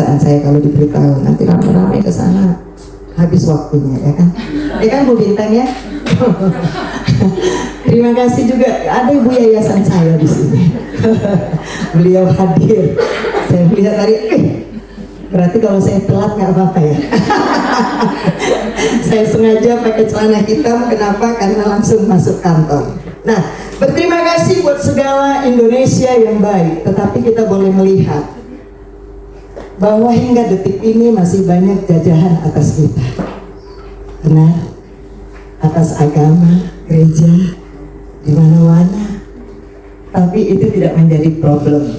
perasaan saya kalau diberitahu nanti rame-rame ke sana, habis waktunya, ya kan? Ya kan Bu Bintang ya? Terima kasih juga ada ibu yayasan saya di sini. Beliau hadir. Saya melihat tadi, berarti kalau saya telat nggak apa-apa ya. Saya sengaja pakai celana hitam, kenapa? Karena langsung masuk kantor. Nah, berterima kasih buat segala Indonesia yang baik. Tetapi kita boleh melihat bahwa hingga detik ini masih banyak jajahan atas kita. Benar? Atas agama, gereja, di mana-mana. Tapi itu tidak menjadi problem.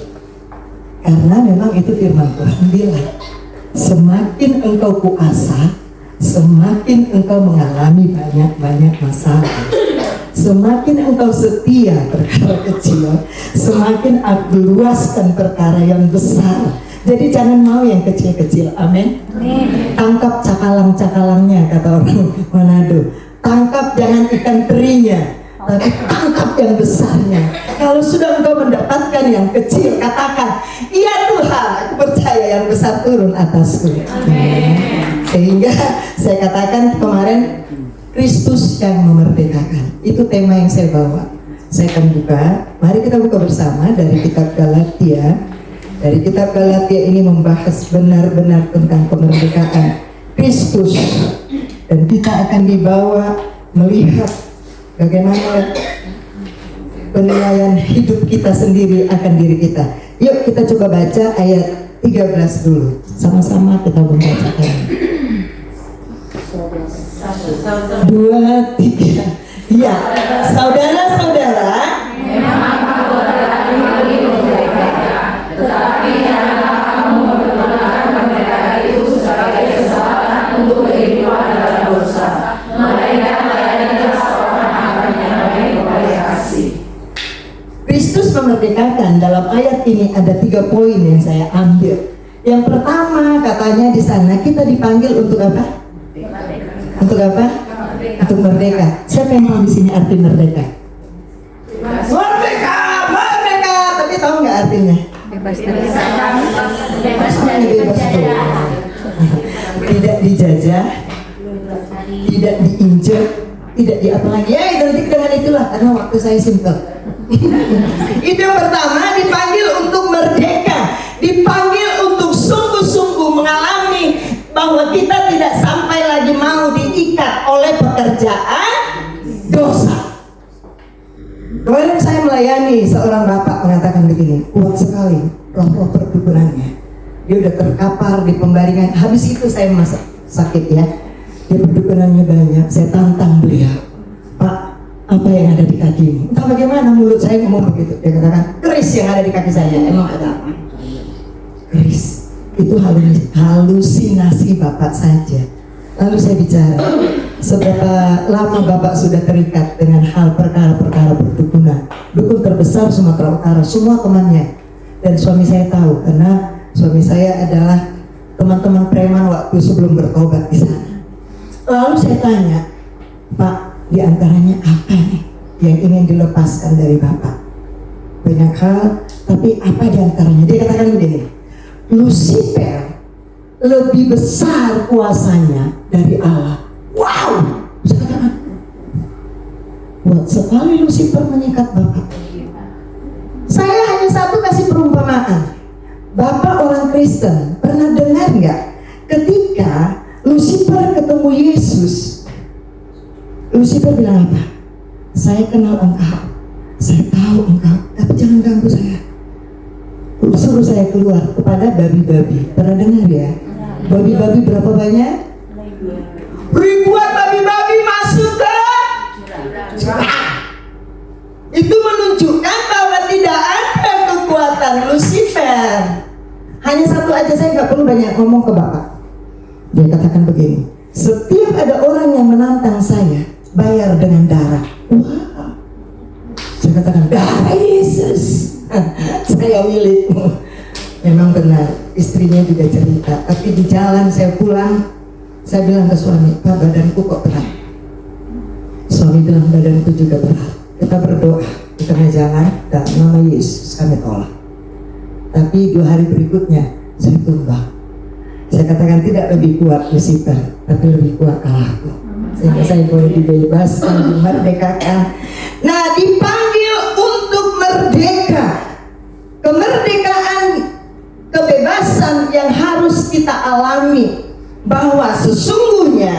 Karena memang itu firman Tuhan bilang, semakin engkau kuasa, semakin engkau mengalami banyak-banyak masalah. Semakin engkau setia perkara kecil, semakin aku luaskan perkara yang besar. Jadi jangan mau yang kecil-kecil, amin. Tangkap cakalang-cakalangnya, kata orang Manado. Tangkap jangan ikan terinya, tapi tangkap yang besarnya. Kalau sudah engkau mendapatkan yang kecil, katakan, iya Tuhan, aku percaya yang besar turun atasku. Amin. Sehingga saya katakan kemarin, Kristus yang memerdekakan. Itu tema yang saya bawa. Saya akan buka, mari kita buka bersama dari kitab Galatia. Dari kitab Galatia ini membahas benar-benar tentang kemerdekaan Kristus. Dan kita akan dibawa melihat bagaimana penilaian hidup kita sendiri akan diri kita. Yuk kita coba baca ayat 13 dulu. Sama-sama kita membacakan. 2, 3. Ya, saudara-saudara, memang kamu berarti tetapi janganlah kamu menggunakan kemerdekaan itu sebagai kesempatan untuk kehidupan dalam dosa. Melainkan layanilah seorang hambanya yang oleh kasih. Kristus memerdekakan. Dalam ayat ini ada 3 poin yang saya ambil. Yang pertama katanya di sana kita dipanggil untuk apa? Untuk apa? Untuk merdeka. Siapa yang tahu di sini arti merdeka? Merdeka, merdeka. Tapi tahu nggak artinya? Bebas dari tidak dijajah, tidak diinjak, tidak diapa lagi. Ya identik dengan itulah karena waktu saya simpel. Itu yang pertama, dipanggil untuk merdeka, dipanggil untuk sungguh-sungguh mengalami bahwa kita tidak sampai lagi mau diikat oleh pekerjaan dosa. Kemarin saya melayani seorang bapak mengatakan begini, kuat sekali roh-roh perdukunannya. Dia udah terkapar di pembaringan. Habis itu saya masuk sakit ya. Dia perdukunannya banyak. Saya tantang beliau, Pak, apa yang ada di kakimu? Entah bagaimana mulut saya ngomong begitu. Dia katakan, keris yang ada di kaki saya. Emang ada apa? Keris. Itu halusinasi bapak saja. Lalu saya bicara, seberapa lama bapak sudah terikat dengan hal perkara-perkara perdukunan? Dukun terbesar Sumatera Utara, semua temannya. Dan suami saya tahu, karena suami saya adalah teman-teman preman waktu sebelum bertobat di sana. Lalu saya tanya, Pak, di antaranya apa nih yang ingin dilepaskan dari bapak? Banyak hal, tapi apa di antaranya? Dia katakan begini, Lucifer lebih besar kuasanya dari Allah. Wow, saya katakan, kuat sekali Lucifer menyikat bapak. Saya hanya satu kasih perumpamaan. Bapak orang Kristen pernah dengar nggak ketika Lucifer ketemu Yesus, Lucifer bilang apa? Saya kenal engkau, saya tahu engkau, tapi jangan ganggu saya. Suruh saya keluar kepada babi-babi. Pernah dengar ya? Babi-babi berapa banyak? Ribuan babi-babi masuk ke jurang. Itu menunjukkan bahwa tidak ada kekuatan Lucifer. Hanya satu aja, saya nggak perlu banyak ngomong ke bapak. Dia katakan begini, setiap ada orang yang menantang saya, bayar dengan darah. Wah, saya katakan darah Yesus. Saya milikmu. Memang benar, istrinya juga cerita. Tapi di jalan saya pulang, saya bilang ke suami, Pak, badanku kok berat. Suami bilang, badanku juga berat. Kita berdoa di tengah jalan, dan nama Yesus kami tolak. Tapi 2 hari berikutnya saya tumbang. Saya katakan tidak lebih kuat Lucifer, tapi lebih kuat Allahku. Sehingga saya boleh dibebaskan, dimerdekakan. Nah, dipanggil untuk merdeka. Kemerdekaan, kebebasan yang harus kita alami, bahwa sesungguhnya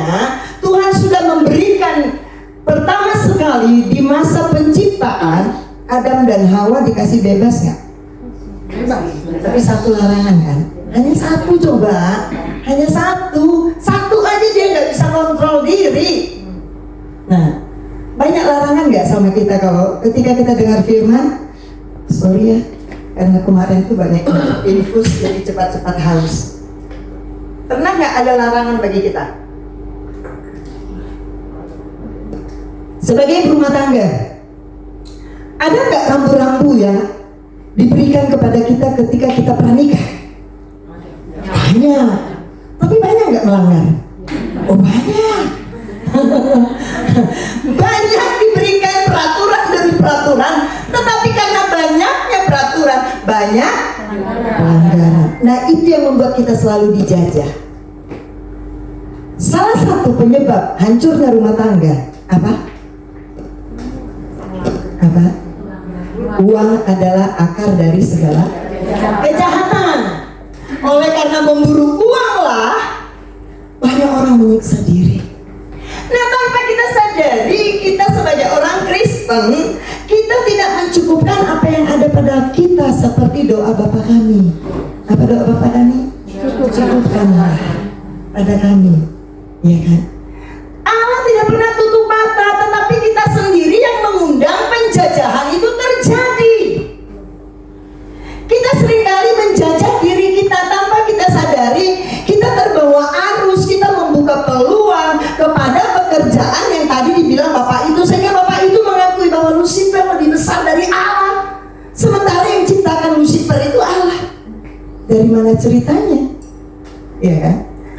Tuhan sudah memberikan pertama sekali di masa penciptaan, Adam dan Hawa dikasih bebas nggak? Bebas. Tapi satu larangan kan? Hanya satu, coba. Hanya satu aja dia nggak bisa kontrol diri. Nah, banyak larangan nggak sama kita kalau ketika kita dengar firman? Sorry ya, karena kemarin tuh banyak infus jadi cepat-cepat haus. Pernah nggak ada larangan bagi kita? Sebagai rumah tangga, ada nggak rambu-rambu yang diberikan kepada kita ketika kita pranikah? Banyak. Tapi banyak nggak melanggar? Oh banyak. Banyak diberikan peraturan demi peraturan, tetapi karena banyaknya peraturan, banyak pelanggaran. Nah, itu yang membuat kita selalu dijajah. Salah satu penyebab hancurnya rumah tangga apa? Apa? Uang adalah akar dari segala kejahatan. Oleh karena memburu uanglah banyak orang menyiksa diri. Nah, tanpa kita sadari, kita sebagai orang Kristen, kita tidak mencukupkan apa yang ada pada kita, seperti doa Bapa kami. Apa doa Bapa kami? Cukupkanlah pada kami, ya kan? Allah tidak pernah tutup mata, tetapi kita sendiri yang mengundang penjajahan itu terjadi. Kita seringkali menjajah diri kita tanpa kita sadari. Kita terbawa arus, kita membuka peluang kepada pekerjaan yang tadi dibilang Bapak itu, sehingga Bapak itu mengakui bahwa Lucifer lebih besar dari Allah, sementara yang ciptakan Lucifer itu Allah. Dari mana ceritanya? Ya kan?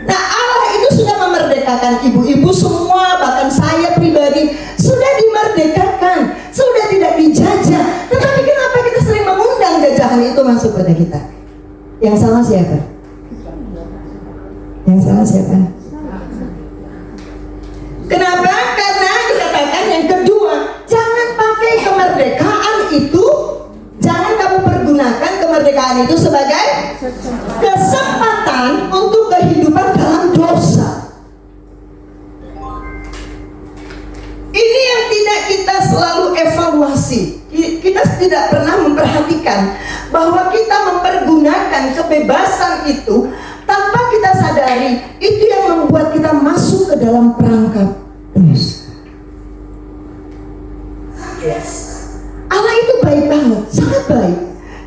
Nah, Allah itu sudah memerdekakan ibu-ibu semua, bahkan saya pribadi sudah dimerdekakan, sudah tidak dijajah. Tetapi kenapa kita sering mengundang jajahan itu masuk pada kita? Yang salah siapa? Yang salah siapa? Kenapa? Karena dikatakan yang kedua, jangan pakai kemerdekaan itu, jangan kamu pergunakan kemerdekaan itu sebagai kesempatan untuk kehidupan dalam dosa. Ini yang tidak kita selalu evaluasi. Kita tidak pernah memperhatikan bahwa kita mempergunakan kebebasan itu tanpa kita sadari, itu yang membuat kita masuk ke dalam perangkap dosa. Yes. Allah itu baik banget, sangat baik.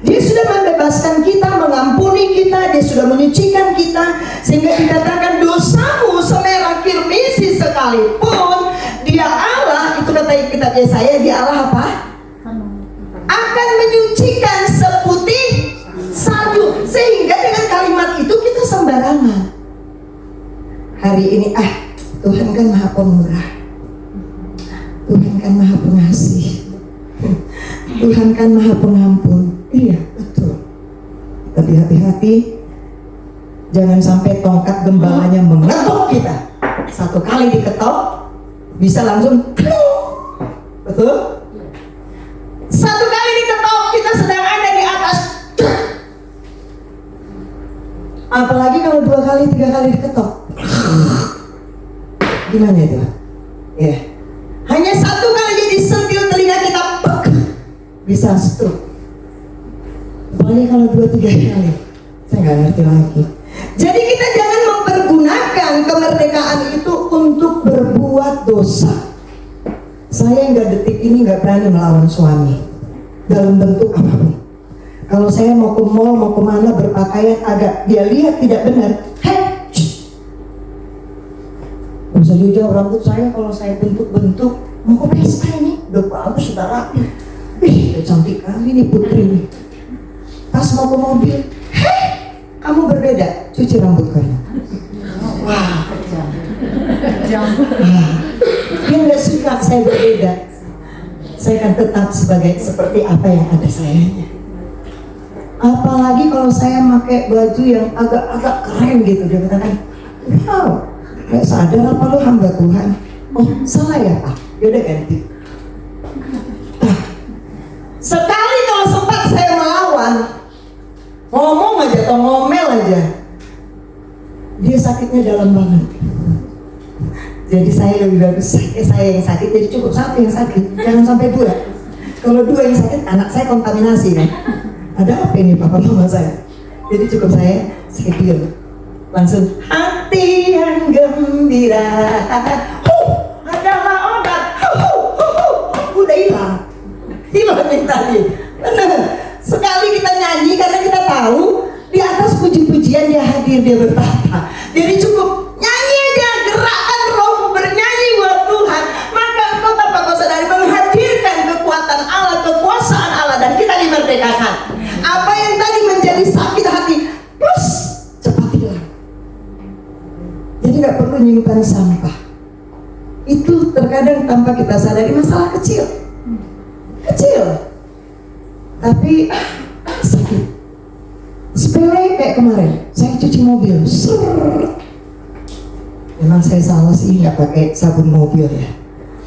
Dia sudah membebaskan kita, mengampuni kita, dia sudah menyucikan kita, sehingga dikatakan dosamu semerah kirmisi sekalipun, dia Allah, itu kata kitab Yesaya, dia Allah apa? Akan menyucikan seputih salju. Sehingga dengan kalimat itu kita sembarangan. Hari ini Tuhan kan maha pemurah, Tuhan kan maha pengasih, Tuhan kan maha pengampun. Iya, betul. Tapi hati-hati, jangan sampai tongkat gembalanya mengetok kita. Satu kali diketok bisa langsung betul? Satu kali diketok kita sedang ada di atas. Apalagi kalau 2 kali, 3 kali diketok. Gimana itu? Ya. Hanya 1 kali jadi sentil telinga kita, bisa stroke. Apalagi kalau 2-3 kali, saya nggak ngerti lagi. Jadi kita jangan mempergunakan kemerdekaan itu untuk berbuat dosa. Saya hingga detik ini nggak berani melawan suami dalam bentuk apapun. Kalau saya mau ke mall, mau kemana, berpakaian agak dia lihat tidak benar, bisa jauh rambut saya, kalau saya bentuk-bentuk, mau ke pesta ini, udah bagus, sudah rapi, udah cantik kali nih putri nih. Pas mau ke mobil, kamu berbeda, cuci rambut kamu. Wah, dia nggak suka saya berbeda. Saya akan tetap seperti apa yang ada sayanya. Apalagi kalau saya pakai baju yang agak-agak keren gitu, dia katakan, wow, gak sadar apa lu hamba Tuhan? Oh, salah ya Pak? Yaudah ganti. Nah, sekali kalau sempat saya melawan, ngomong aja atau ngomel aja, dia sakitnya dalam banget. Jadi saya lebih bagus saya yang sakit, jadi cukup satu yang sakit, jangan sampai dua. Kalau dua yang sakit, anak saya kontaminasi kan. Ada apa ini papa mama saya? Jadi cukup saya diam. Langsung hati yang gembira adalah obat. Udah hilang yang tadi. Benar. Sekali kita nyanyi karena kita tahu di atas puji-pujian dia hadir, dia bertata. Jadi cukup nyanyi aja, gerakkan rohmu bernyanyi buat Tuhan. Maka engkau tanpa kau sadari menghadirkan kekuatan Allah, kekuasaan Allah, dan kita dimerdekakan. Apa yang tadi menjadi sakit hati, plus cepat hilang. Jadi nggak perlu menyimpan sampah. Itu terkadang tanpa kita sadari masalah kecil, tapi sakit. Sepele kayak kemarin, saya cuci mobil, memang saya salah sih nggak pakai sabun mobil ya.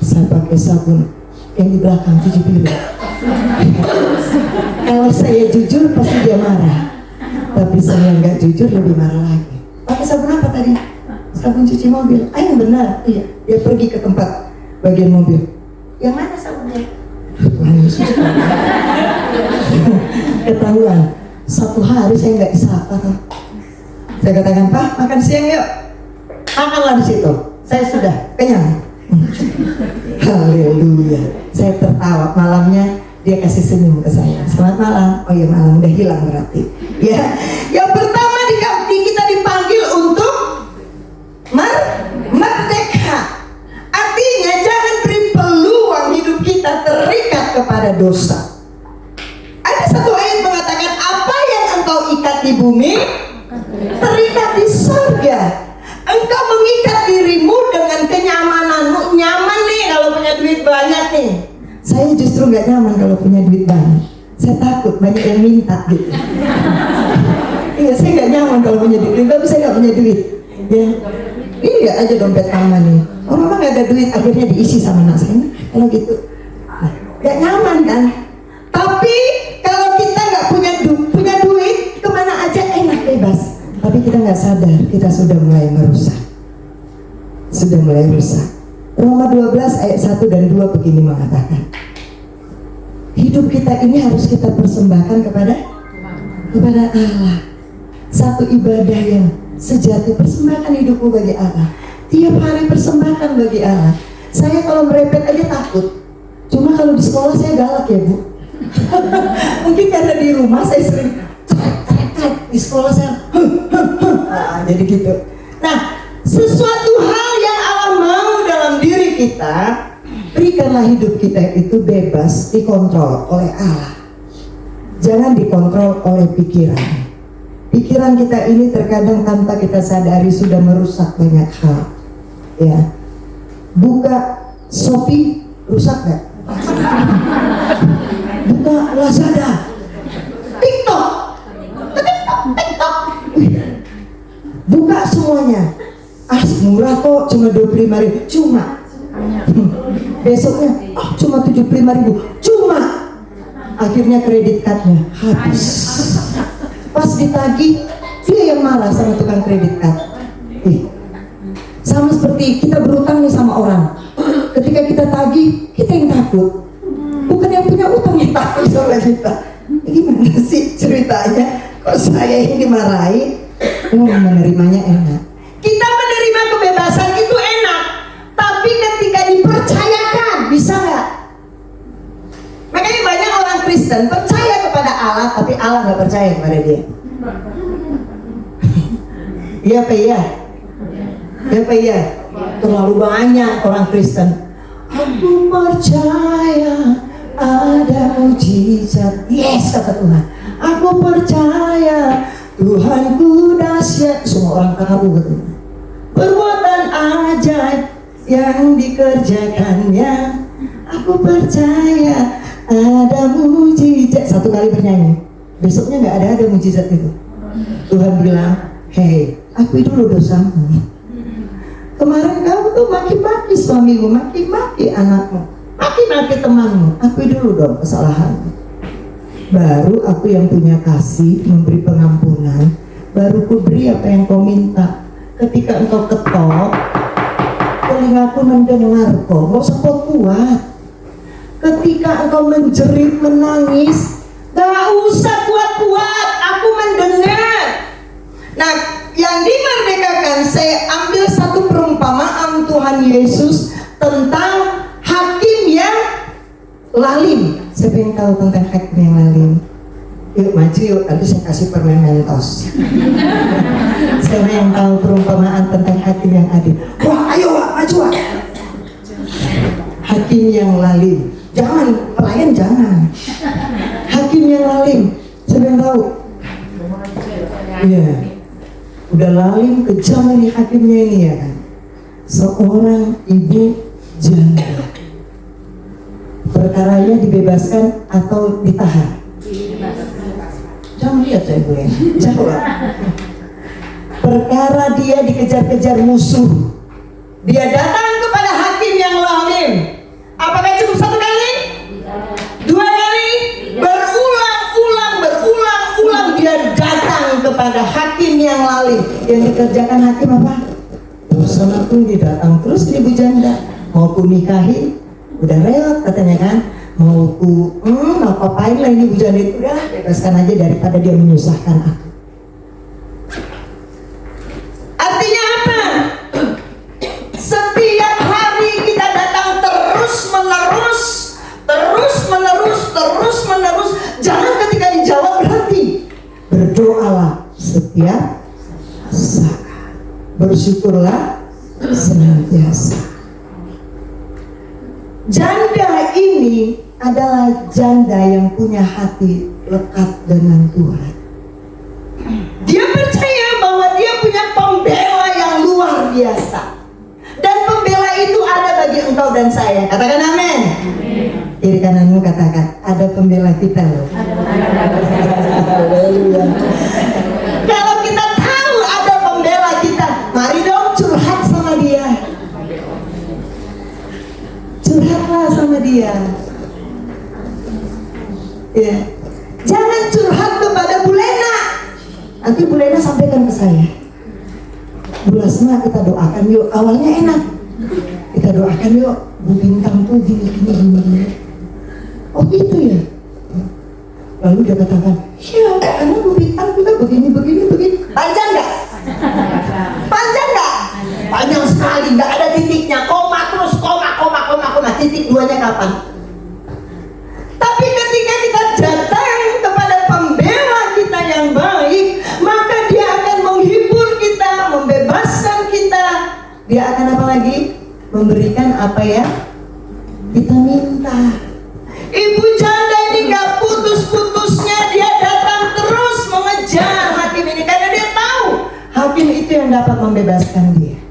Saya pakai sabun yang di belakang cuci piring. Kalau saya jujur pasti dia marah, tapi saya nggak jujur lebih marah lagi. Pakai sabun apa tadi? Sabun cuci mobil. Yang benar, iya. Dia pergi ke tempat bagian mobil. Yang mana sabunnya? Ketahuan. Satu hari saya nggak disapa. Saya katakan, Pak, makan siang yuk. Makanlah di situ. Saya sudah kenyang. Haleluya. Saya tertawa. Malamnya dia kasih senyum ke saya. Selamat malam. Oh iya, malam udah hilang berarti. Ya, yang pertama kita dipanggil untuk merdeka. Artinya jangan beri peluang hidup kita terikat kepada dosa. Ada satu ayat mengatakan, apa yang engkau ikat di bumi terikat di surga. Engkau mengikat dirimu dengan kenyamananmu. Nyaman nih kalau punya duit banyak nih. Saya justru nggak nyaman kalau punya duit banyak. Saya takut banyak yang minta gitu. Iya, saya nggak nyaman kalau punya duit. Tapi saya nggak punya duit. Ya, ini nggak aja dompet mama nih. Oh, mama nggak ada duit, akhirnya diisi sama anak saya. Kalau gitu, nggak nyaman kan? Tapi kalau kita nggak punya duit, kemana aja enak bebas. Tapi kita nggak sadar, kita sudah mulai merusak. Roma 12 ayat 1 dan 2 begini mengatakan, hidup kita ini harus kita persembahkan kepada Allah. Satu ibadah yang sejati, persembahkan hidupmu bagi Allah. Tiap hari persembahkan bagi Allah. Saya kalau merepet aja takut. Cuma kalau di sekolah saya galak ya Bu. Mungkin karena di rumah saya sering di sekolah saya jadi gitu. Nah, sesuatu hal yang Allah mau dalam diri kita, berikanlah hidup kita itu bebas dikontrol oleh Allah. Jangan dikontrol oleh pikiran. Pikiran kita ini terkadang tanpa kita sadari sudah merusak banyak hal. Ya, buka Shopee rusak nggak? Buka Lazada, TikTok, buka semuanya. Murah kok, cuma 25.000, cuma. Besoknya, cuma 75.000, cuma. Akhirnya kredit cardnya habis. Pas ditagih, dia yang marah sama tukang kredit card. Sama seperti kita berutang nih sama orang. Ketika kita tagih, kita yang takut. Bukan yang punya utang yang takut sama kita. Gimana sih ceritanya? Kok saya yang dimarahi? Menerimanya enak. Kita menerima kebebasan itu enak, tapi ketika dipercayakan, bisa nggak? Makanya banyak orang Kristen percaya kepada Allah, tapi Allah nggak percaya kepada dia. Iya apa iya? Iya apa iya? Terlalu banyak orang Kristen. Aku percaya ada mujizat. Yes, kata Tuhan. Aku percaya Tuhanku dahsyat. Semua orang tahu betul. Perbuatan ajaib yang dikerjakannya. Aku percaya ada mujizat. Satu kali bernyanyi. Besoknya nggak ada mujizat itu. Tuhan bilang, hei, akui dulu dosamu. Kemarin kamu tuh maki-maki suamimu, maki-maki anakmu, maki-maki temanmu. Akui dulu dong kesalahanmu. Baru aku yang punya kasih memberi pengampunan. Baru ku beri apa yang kau minta. Ketika engkau ketok, telingaku mendengar kok, gak usah kau kuat. Ketika engkau menjerit, menangis, gak usah kuat-kuat, aku mendengar. Nah, yang dimerdekakan, saya ambil satu perumpamaan Tuhan Yesus tentang hakim yang lalim. Siapa yang tahu tentang hakim yang lalim? Yuk maju yuk, nanti saya kasih permen Mentos. Siapa yang tahu perumpamaan tentang hakim yang adil? Wah, ayo wah, maju wah. Hakim yang lalim. Jangan, pelayan jangan. Hakim yang lalim. Siapa yang tahu? Iya. Udah lalim, kejam ini hakimnya ini ya kan. Seorang ibu janda. Perkaranya dibebaskan atau ditahan? Jangan lihat saya boleh. Jawab. Perkara dia dikejar-kejar musuh. Dia datang kepada hakim yang lalim. Apakah cukup satu kali? Dua kali? Berulang-ulang dia datang kepada hakim yang lalim. Yang dikerjakan hakim apa? Urusan aku datang terus ibu janda. Mau ku nikahi? Udah reot katanya kan. Mau apain lah ini bu janda itu, udah bebaskan aja daripada dia menyusahkan aku. Artinya apa? Setiap hari kita datang terus menerus. Jangan ketika dijawab berhenti. Berdoalah setiap saat. Bersyukurlah senantiasa. Janda ini adalah janda yang punya hati lekat dengan Tuhan. Dia percaya bahwa dia punya pembela yang luar biasa. Dan pembela itu ada bagi engkau dan saya. Katakan amin. Kiri kananmu katakan, ada pembela kita loh. Kalau kita tahu ada pembela kita, mari dong curhat sama dia. Curhatlah sama dia. Ya. Jangan curhat kepada Bu Lena. Nanti Bu Lena sampaikan ke saya. Bu Lasma, kita doakan yuk. Awalnya enak. Kita doakan yuk. Bu Bintang tuh gini. Oh gitu ya. Lalu dia katakan, ya karena Bu Bintang kita begini. Panjang nggak? Panjang sekali. Nggak ada titiknya. Koma terus, koma. Titik duanya kapan? Tapi ketika kita datang kepada pembela kita yang baik, maka dia akan menghibur kita, membebaskan kita. Dia akan apa lagi? Memberikan apa ya? Kita minta. Ibu janda ini gak putus-putusnya, dia datang terus mengejar hakim ini karena dia tahu hakim itu yang dapat membebaskan dia.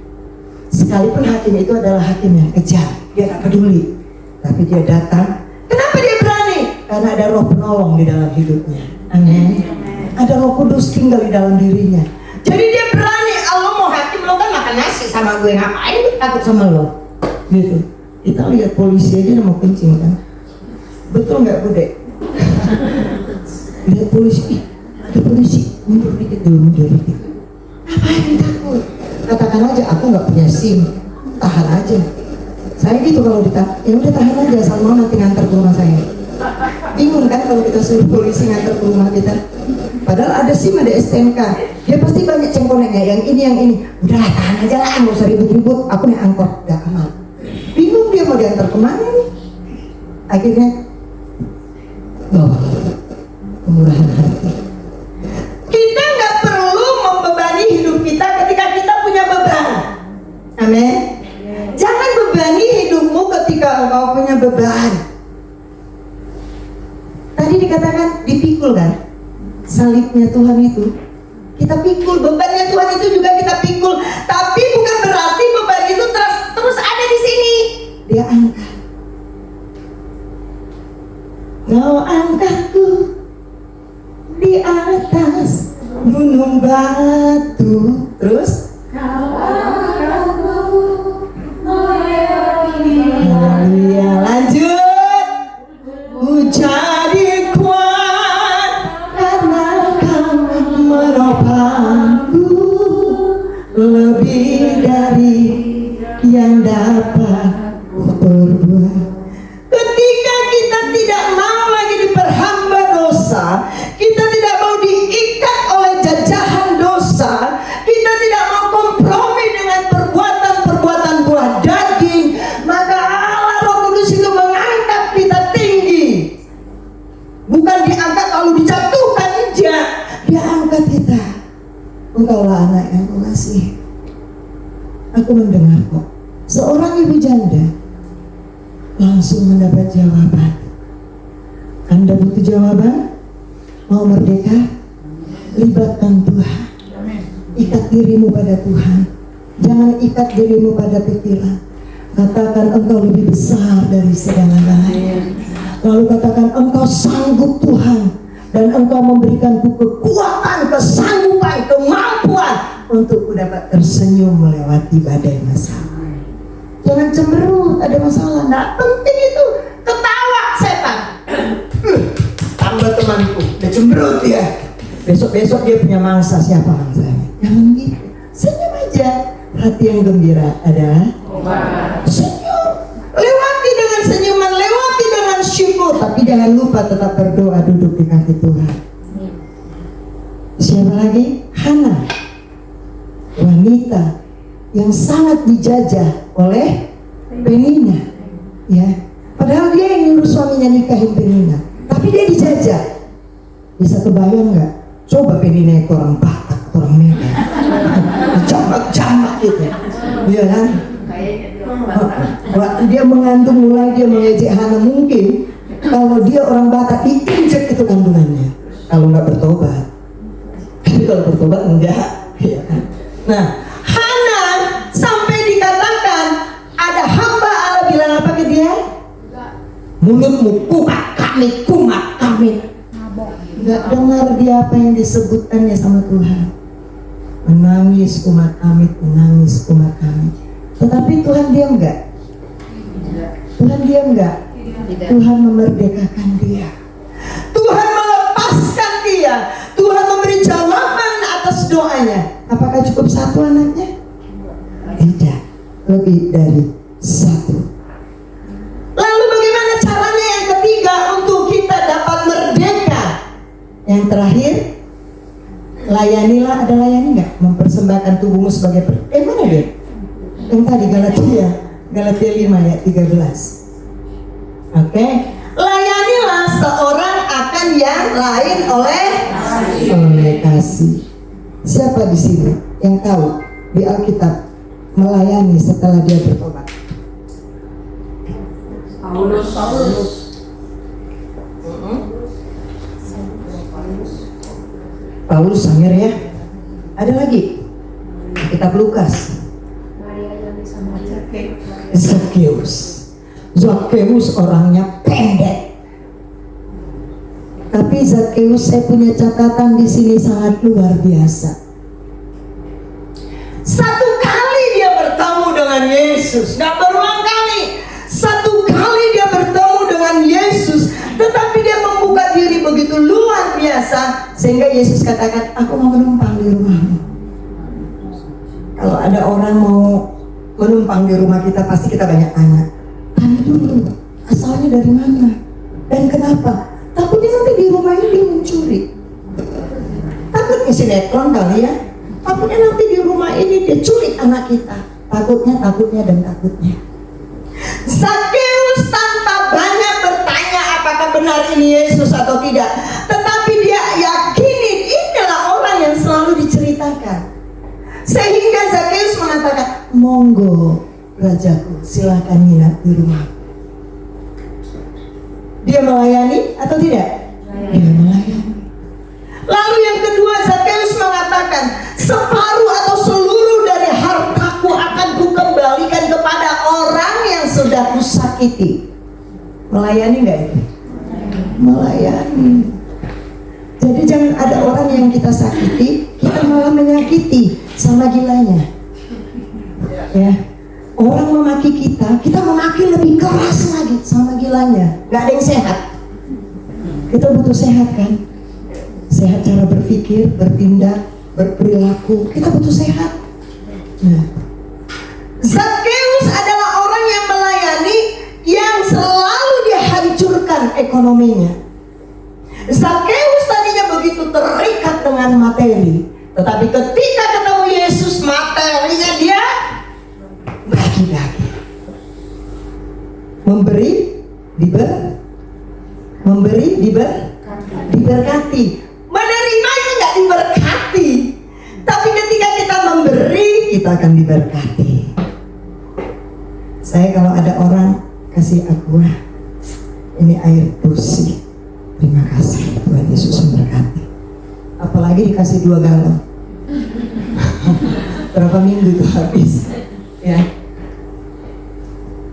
Sekalipun hakim itu adalah hakim yang kejam, dia gak peduli, tapi dia datang. Kenapa dia berani? Karena ada roh penolong di dalam hidupnya. Amin. Ada Roh Kudus tinggal di dalam dirinya. Jadi dia berani. Allah mau hakim, lo kan makan nasi sama gue, ngapain gue takut sama lo? Gitu. Kita lihat polisi aja mau kencing kan. Betul nggak Bude? Lihat polisi, ada polisi, mundur dikit. Ngapain takut? Katakan aja, aku nggak punya SIM, tahan aja. Saya gitu kalau ditahan, ya udah tahan aja, asal mau nanti nganter ke rumah saya. Bingung kan kalau kita suruh polisi nganter ke rumah kita? Padahal ada SIM, ada STNK, dia pasti banyak cengkoneknya, yang ini. Udahlah tahan aja lah, nggak usah ribut-ribut, aku naik angkot, gak aman. Bingung dia mau diantar kemana nih? Akhirnya kemurahan hati. Kita nggak perlu membebani hidup kita ketika kita punya beban. Amin. Jangan bebani hidupmu ketika engkau punya beban. Tadi dikatakan dipikul kan? Salibnya Tuhan itu kita pikul, bebannya Tuhan itu juga kita pikul. Tapi bukan berarti beban itu terus ada di sini. Dia angkat. Kau angkatku di Terus? Haleluya. Lanjut. Ku jadi kuat karena Kau menopangku, lebih dari yang dapat ku perbuat. Ketika kita tidak mau lagi diperhamba dosa, kita tidak mau diikat oleh jajahan dosa, kita tidak mau kompromi dengan perbuatan-perbuatan buah daging, maka Allah Roh Kudus itu mengangkat kita tinggi. Bukan diangkat lalu dijatuhkan, tidak. Dia angkat kita. Engkaulah anak yang kukasihi. Aku mendengar kok, seorang ibu janda langsung mendapat jawaban. Anda butuh jawaban? Mau merdeka? Libatkan Tuhan. Ikat dirimu pada Tuhan. Jangan ikat dirimu pada pikiran. Katakan engkau lebih besar dari segala-galanya. Lalu katakan engkau sanggup Tuhan, dan engkau memberikanku kekuatan, kesanggupan, kemampuan untuk ku dapat tersenyum melewati badai masalah. Jangan cemberut, ada masalah. Nggak penting itu. Ketawa setan. Tambah temanku, udah cemberut dia. Besok-besok dia punya mangsa. Siapa mangsanya? Jangan gitu. Senyum aja. Hati yang gembira adalah senyum. Lewati dengan senyuman, lewati dengan syukur. Tapi jangan lupa tetap berdoa, duduk di kaki Tuhan. Siapa lagi? Hana, wanita yang sangat dijajah oleh Penina, ya. Padahal dia yang nyuruh suaminya nikahin Penina, tapi dia dijajah. Bisa kebayang nggak? Coba Penina itu orang Batak, orang Medan, jambak-jambak gitu, iya kan? Waktu dia mengandung mulai dia mengejek Hana, mungkin kalau dia orang Batak diinjek itu kandungannya. Kalau nggak bertobat, tapi kalau bertobat enggak, ya kan? Nah, Hana sampai dikatakan ada hamba Allah bilang apa ke dia? Mulutmu kumat kami. Nggak dengar dia apa yang disebutkannya sama Tuhan. Menangis umat kami. Tetapi Tuhan diam nggak? Tuhan memerdekakan dia. Tuhan melepaskan dia. Tuhan memberi jawaban atas doanya. Apakah cukup satu anaknya? Tidak, lebih dari satu. Lalu bagaimana caranya yang ketiga untuk kita dapat merdeka? Yang terakhir, layanilah. Ada layani nggak? Mempersembahkan tubuhmu sebagai mana dia? Yang tadi Galatia 5 ayat 13. Oke, layanilah seorang akan yang lain oleh kasih. Siapa di sini yang tahu di Alkitab melayani setelah dia bertobat? Paulus sangir ya. Ada lagi kitab Lukas. Zakheus orangnya pendek. Tapi Zakheus, saya punya catatan di sini sangat luar biasa. Satu kali dia bertemu dengan Yesus, nggak berulang kali. Satu kali dia bertemu dengan Yesus, tetapi dia membuka diri begitu luar biasa sehingga Yesus katakan, aku mau menumpang di rumahmu. Kalau ada orang mau menumpang di rumah kita, pasti kita banyak tanya. Tanya dulu, asalnya dari mana dan kenapa? Takutnya nanti di rumah ini dia mencuri. Takutnya sinetron kali ya. Takutnya nanti di rumah ini dia culik anak kita. Takutnya. Zakheus tanpa banyak bertanya apakah benar ini Yesus atau tidak, tetapi dia yakini inilah orang yang selalu diceritakan. Sehingga Zakheus mengatakan, monggo rajaku, silakan nginap di rumah. Dia melayani atau tidak? Dia melayani. Lalu yang kedua, Zakheus mengatakan, separuh atau seluruh dari hartaku akan kukembalikan kepada orang yang sudah kusakiti. Melayani nggak itu? Melayani. Jadi jangan ada orang yang kita sakiti, kita malah menyakiti sama gilanya. Ya, orang memaki kita memaki lebih keras lagi sama gilanya. Gak ada yang sehat. Kita butuh sehat kan? Sehat cara berpikir, bertindak, berperilaku. Kita butuh sehat. Nah, Zakheus adalah orang yang melayani, yang selalu dihancurkan ekonominya. Zakheus tadinya begitu terikat dengan materi, tetapi ketika ketemu Yesus, materinya dia bagi-bagi. Memberi diberkati. Menerimanya nggak diberkati, tapi ketika kita memberi, kita akan diberkati. Saya kalau ada orang kasih aku ini air bersih, terima kasih, Tuhan Yesus memberkati. Apalagi dikasih 2 galon. Berapa minggu itu habis? Ya.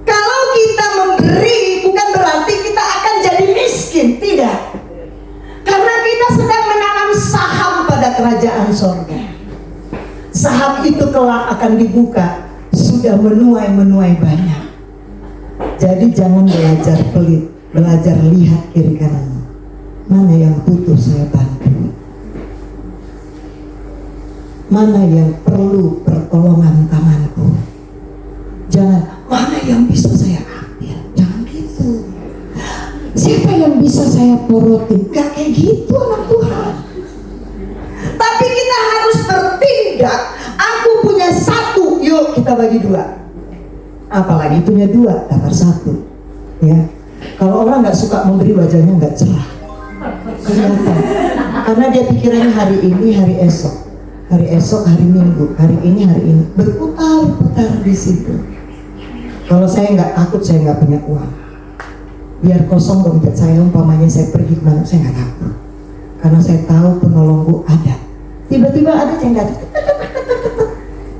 Kalau kita memberi, bukan berarti kita akan jadi miskin, tidak. Karena kita sedang menanam saham pada kerajaan sorga. Saham itu kelak akan dibuka, sudah menuai banyak. Jadi jangan belajar pelit, belajar lihat kiri kanan. Mana yang butuh saya bantu, mana yang perlu pertolongan tanganku. Jangan, mana yang bisa saya ambil. Jangan gitu. Siapa yang bisa saya porotin? Gak kayak gitu anak Tuhan. Tapi kita harus bertindak. Aku punya 1, yuk kita bagi 2. Apalagi punya 2, dapat 1. Ya, kalau orang nggak suka memberi, wajahnya nggak cerah. Kelihatan. Karena dia pikirannya hari ini, hari esok, hari Minggu, hari ini, berputar-putar di situ. Kalau saya nggak takut, saya nggak punya uang. Biar kosong dompet saya, umpamanya saya pergi kemana, saya nggak takut. Karena saya tahu penolongku ada. Tiba-tiba ada yang datang,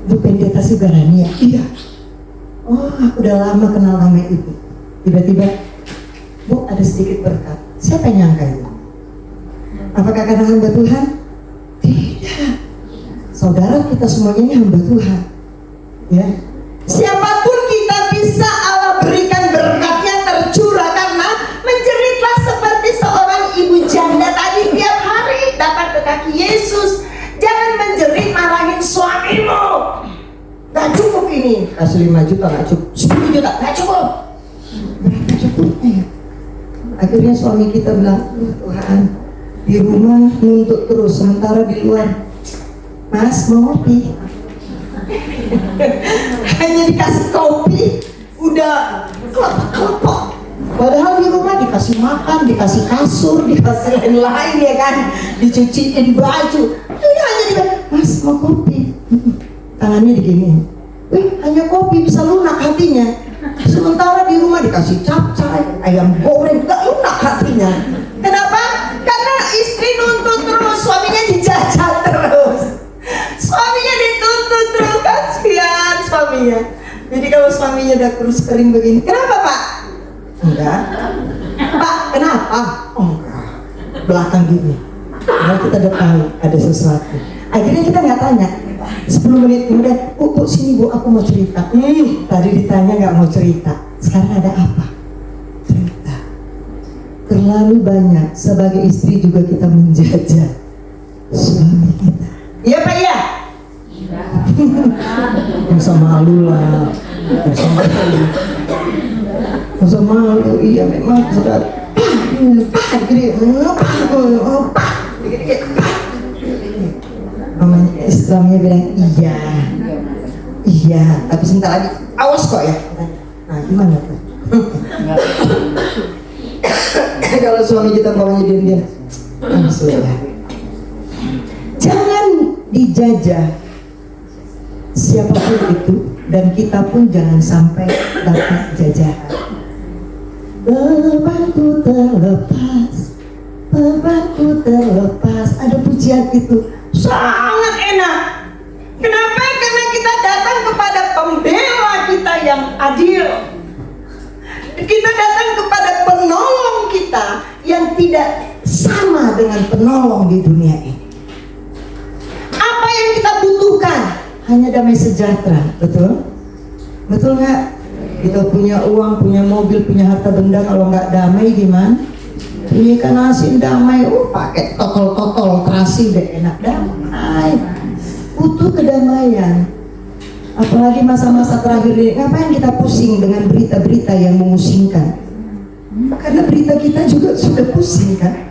Bu pendeta Sugarani ya? Iya. Oh, aku udah lama kenal nama ibu. Tiba-tiba, Bu ada sedikit berkat. Siapa yang nyangka itu? Apakah karena hamba Tuhan? Tidak. Saudara, kita semuanya ini hamba Tuhan. Ya. Siapapun kita bisa Allah berikan berkatnya tercurah, karena menjeritlah seperti seorang ibu janda tadi tiap hari datang ke kaki Yesus. Jangan menjerit marahin suamimu. Gak cukup ini, kasih 5 juta gak cukup, 10 juta gak cukup. Berapa cukupnya ya? Akhirnya suami kita bilang, Tuhan, di rumah nuntut terus, sementara di luar, Mas mau kopi. Hanya dikasih kopi, udah kelepek. Padahal di rumah dikasih makan, dikasih kasur, dikasih lain-lain ya kan, dicuciin baju. Ini hanya dikasih, Mas mau kopi. Tangannya digini. Wih, hanya kopi bisa lunak hatinya. Sementara di rumah dikasih capcay, ayam goreng, gak lunak hatinya. Kenapa? Karena istri nuntut terus, suaminya dijajah terus. Suaminya dituntut terus, kasihan suaminya. Jadi kalau suaminya udah kurus kering begini, kenapa Pak? Enggak. Pak, kenapa? Oh, enggak. Belakang gini. Kalau kita udah tahu ada sesuatu. Akhirnya kita nggak tanya. 10 menit kemudian, Bu, sini Bu, aku mau cerita. Tadi ditanya nggak mau cerita. Sekarang ada apa? Cerita. Terlalu banyak sebagai istri juga kita menjajah suami kita. Iya Pak ya? Iya. Masa malu lah. Masa malu. Iya memang sudah. Mamanya Islamnya bilang iya, tapi sebentar lagi awas kok ya. Nah gimana tuh? Kalau suami kita maunya diam-diam, sudah. Jangan dijajah siapapun itu, dan kita pun jangan sampai dapat jajahan. Bebanku terlepas. Ada pujian itu sangat enak. Kenapa? Karena kita datang kepada pembela kita yang adil. Kita datang kepada penolong kita yang tidak sama dengan penolong di dunia ini. apa yang kita butuhkan? Hanya damai sejahtera, betul? Betul nggak? Kita punya uang, punya mobil, punya harta benda, kalau nggak damai gimana? Punya ikan asin damai, pakai totol-totol terasi deh, enak damai. Butuh kedamaian. Apalagi masa-masa terakhir ini, ngapain kita pusing dengan berita-berita yang memusingkan? Karena berita kita juga sudah pusing kan?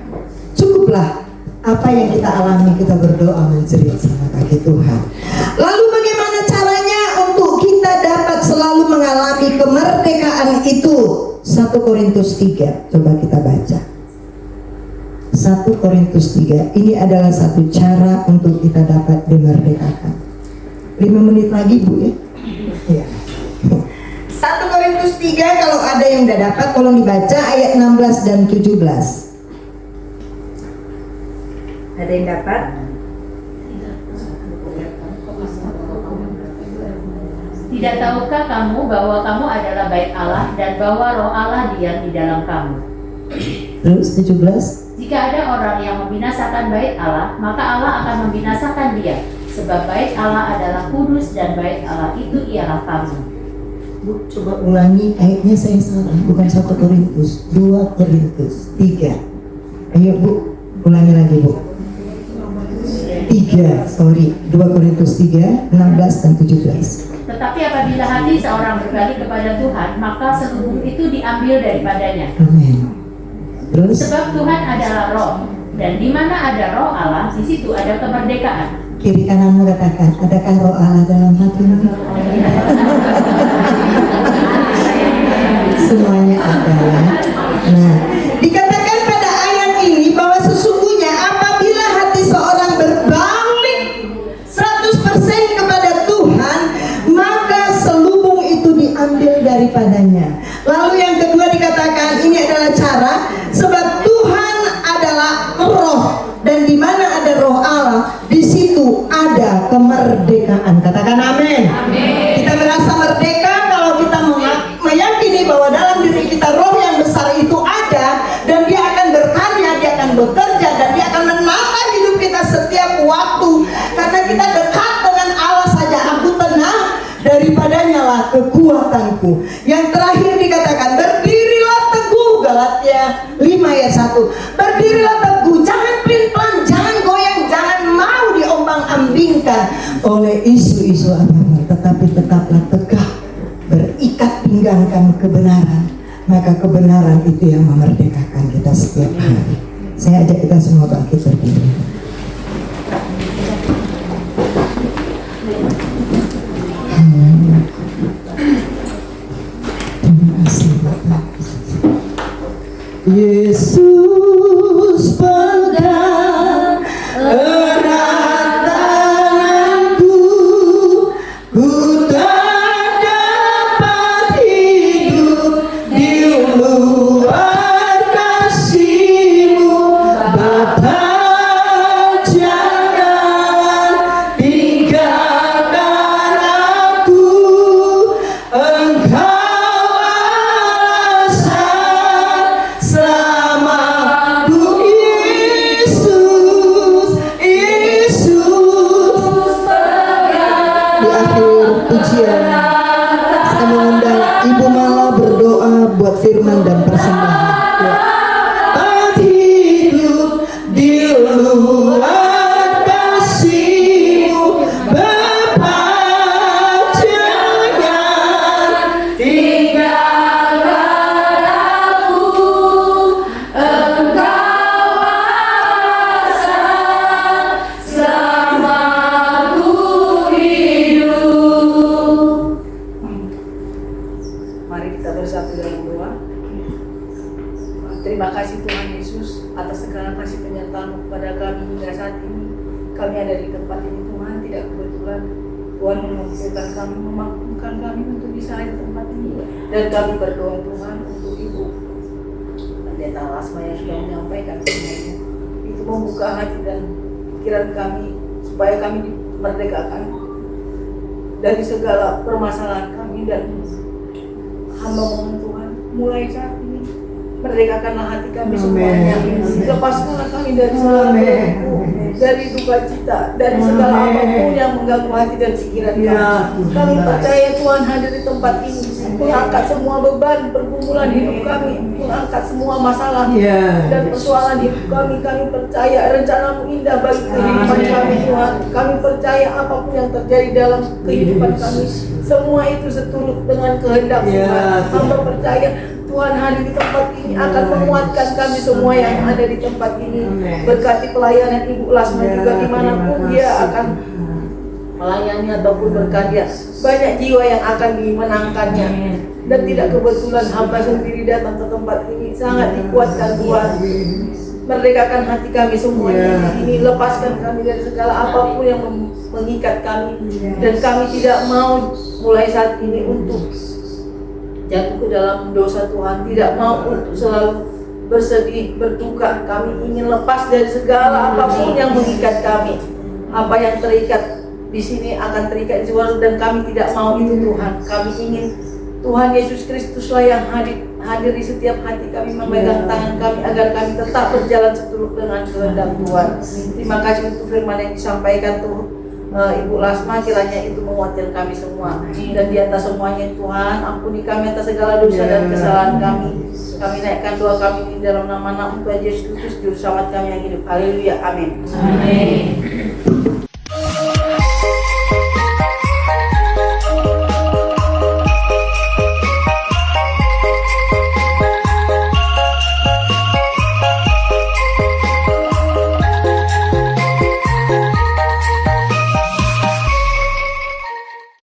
Cukuplah apa yang kita alami, kita berdoa menjerit sama kaki Tuhan. Lalu bagaimana caranya untuk kita dapat selalu mengalami kemerdekaan itu? 1 Korintus 3, coba kita baca 1 Korintus 3. Ini adalah satu cara untuk kita dapat dimerdekakan. 5 menit lagi Bu ya. Ya. 1 Korintus 3, kalau ada yang udah dapat tolong dibaca ayat 16 dan 17. Ada yang dapat? Tidak tahukah kamu bahwa kamu adalah bait Allah dan bahwa Roh Allah diam di dalam kamu? Terus 17. Jika ada orang yang membinasakan bait Allah, maka Allah akan membinasakan dia. Sebab bait Allah adalah kudus dan bait Allah itu ialah kamu. Bu, coba ulangi ayatnya, saya salah. Bukan 1 Korintus, 2 Korintus 3. Ayo Bu, ulangi lagi Bu. 2 Korintus 3, 16 dan 17. Tetapi apabila hati seorang berbalik kepada Tuhan, maka selubung itu diambil daripadanya. Amin. Terus? Sebab Tuhan adalah Roh, dan di mana ada Roh Allah, di situ ada kemerdekaan. Kiri kananmu katakan, adakah Roh Allah dalam hatimu? Semuanya ada ya. Nah, dikatakan pada ayat ini bahwa sesungguhnya apabila hati seorang berbalik 100% kepada Tuhan, maka selubung itu diambil daripadanya. Lalu yang kedua dikatakan ini adalah cara, sebab Tuhan adalah Roh, dan di mana ada Roh Allah, di situ ada kemerdekaan. Katakan amin. Kita merasa merdeka kalau kita meyakini bahwa dalam diri kita Roh yang besar itu ada, dan dia akan berkarya, dia akan bekerja, dan dia akan menata hidup kita setiap waktu. Karena kita dekat dengan Allah saja, aku tenang, daripadanya lah kekuatanku. Yang terakhir dikatakan, berdirilah teguh, Galatia 5 ayat 1. Berdirilah teguh, jangan pelin-pelan, jangan goyang, jangan mau diombang-ambingkan oleh isu-isu agama, tetapi tetaplah tegak, berikat pinggangkan kebenaran, maka kebenaran itu yang memerdekakan kita setiap hari. Saya ajak kita semua bangkit berdiri. Terima kasih Bapak. Yesus pegang erat tanganku, ku tak dapat hidup di luar kasih-Mu, Bapa. Jangan tinggalkan aku, Engkau alasan selamatku. Yesus, Yesus. Di akhir pujian saya mengundang Ibu Mala berdoa buat firman dan persembahan. Ya. Hidup di luar kasih-Mu, Bapa. Jangan tinggalkan aku, Engkau alasan selamatku hidup. Mari kita bersatu dalam doa. Terima kasih Tuhan Yesus atas segala kasih penyertaan kepada kami hingga saat ini. Kami ada di tempat ini Tuhan, tidak kebetulan. Tuhan memampukan kami untuk bisa ada di tempat ini. Dan kami berdoa Tuhan untuk Ibu Pendeta Lasma yang sudah menyampaikan semuanya. Itu membuka hati dan pikiran kami supaya kami dimerdekakan dari segala permasalahan kami. Dan hamba mohon Tuhan, mulai saat ini Merdekakanlah hati kami semuanya. Lepaskanlah kami dari segala belenggu, dari duka cita, dari segala apapun yang mengganggu hati dan pikiran kami. Kami percaya Tuhan hadir di tempat ini, mengangkat semua beban pergumulan hidup kami, mengangkat semua masalah dan persoalan hidup kami. Kami percaya rencana-Mu indah bagi kehidupan kami, Tuhan. Kami percaya apapun yang terjadi dalam kehidupan kami, semua itu seturut dengan kehendak Tuhan. Hamba percaya Tuhan hadir di tempat ini akan menguatkan kami semua yang ada di tempat ini. Berkati pelayanan Ibu Lasma juga dimanapun dia akan melayani ataupun berkarya. Banyak jiwa yang akan dimenangkannya. Dan tidak kebetulan hamba sendiri datang ke tempat ini, sangat dikuatkan Tuhan. Merdekakan hati kami semuanya di sini, lepaskan kami dari segala apapun yang mengikat kami. Dan kami tidak mau mulai saat ini untuk jatuh ke dalam dosa Tuhan, tidak mau untuk selalu bersedih, berduka. Kami ingin lepas dari segala apapun yang mengikat kami. Apa yang terikat di sini akan terikat di luar, dan kami tidak mau itu Tuhan. Kami ingin Tuhan Yesus Kristuslah yang hadir di setiap hati kami, memegang tangan kami agar kami tetap berjalan seturut dengan kehendak Tuhan. Terima kasih untuk firman yang disampaikan Tuhan. Ibu Lasma, kiranya itu menguatkan kami semua, dan di atas semuanya Tuhan ampuni kami atas segala dosa dan kesalahan kami. Kami naikkan doa kami ini dalam nama Tuhan Yesus Kristus Juru Selamat kami yang hidup. Haleluya, amin. Amin.